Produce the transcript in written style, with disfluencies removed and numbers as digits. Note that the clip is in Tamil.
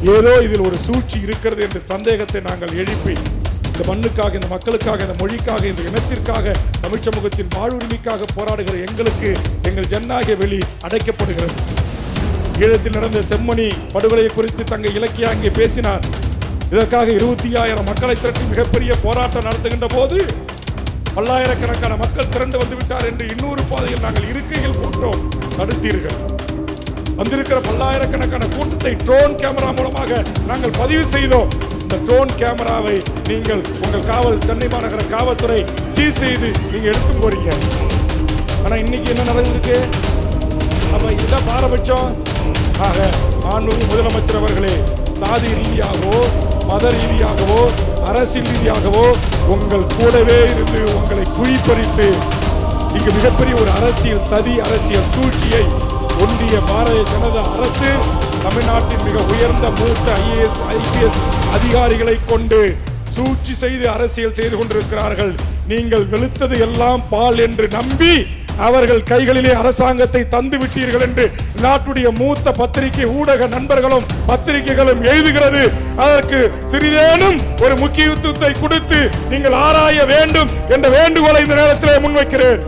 ஏதோ இதில் ஒரு சூழ்ச்சி இருக்கிறது என்ற சந்தேகத்தை நாங்கள் எழுப்பி இந்த மண்ணுக்காக, இந்த மக்களுக்காக, இந்த மொழிக்காக, இந்த இனத்திற்காக, தமிழ் சமூகத்தின் வாழ்வுரிமைக்காக போராடுகிற எங்களுக்கு எங்கள் ஜனநாயக வெளி அடைக்கப்படுகிறது. ஈழத்தில் நடந்த செம்மணி படுகொலை குறித்து தங்க இலக்கியா அங்கே பேசினார். இதற்காக 25,000 மக்களை திரட்டி மிகப்பெரிய போராட்டம் நடத்துகின்ற போது பல்லாயிரக்கணக்கான மக்கள் திரண்டு வந்து விட்டார் என்று இன்னொரு பாதையில் நாங்கள் இருக்கையில் கூட்டோம், தடுத்தீர்கள். வந்திருக்கிற பல்லாயிரக்கணக்கான கூட்டத்தை ட்ரோன் கேமரா மூலமாக நாங்கள் பதிவு செய்தோம். இந்த ட்ரோன் கேமராவை நீங்கள் உங்கள் காவல், சென்னை மாநகர காவல்துறை சீஸ் செய்து நீங்க எடுத்து போறீங்க. ஆனா இன்னைக்கு என்ன நடந்திருக்கு? அப்ப இதுதான் பாரபட்சம். ஆக மாண்புமிகு முதலமைச்சர் அவர்களே, சாதி ரீதியாகவோ, மத ரீதியாகவோ, அரசியல் ரீதியாகவோ உங்கள் கூடவே இருந்து உங்களை குழிப்பறித்து இங்கு மிகப்பெரிய ஒரு அரசியல் சதி, அரசியல் சூழ்ச்சியை ஒன்றிய பாரதிய ஜனதா அரசு தமிழ்நாட்டின் மிக உயர்ந்த மூத்த IAS IPS அதிகாரிகளை கொண்டு சூழ்ச்சி செய்து அரசியல் செய்து கொண்டிருக்கிறார்கள். நீங்கள் வெளுத்தது எல்லாம் பால் என்று நம்பி அவர்கள் கைகளிலே அரசாங்கத்தை தந்து விட்டீர்கள் என்று நாட்டுடைய மூத்த பத்திரிகை ஊடக நண்பர்களும் பத்திரிகைகளும் எழுதுகிறது. அதற்கு சிறிதேனும் ஒரு முக்கியத்துவத்தை கொடுத்து நீங்கள் ஆராய வேண்டும் என்ற வேண்டுகோளை இந்த நேரத்தில் முன்வைக்கிறேன்.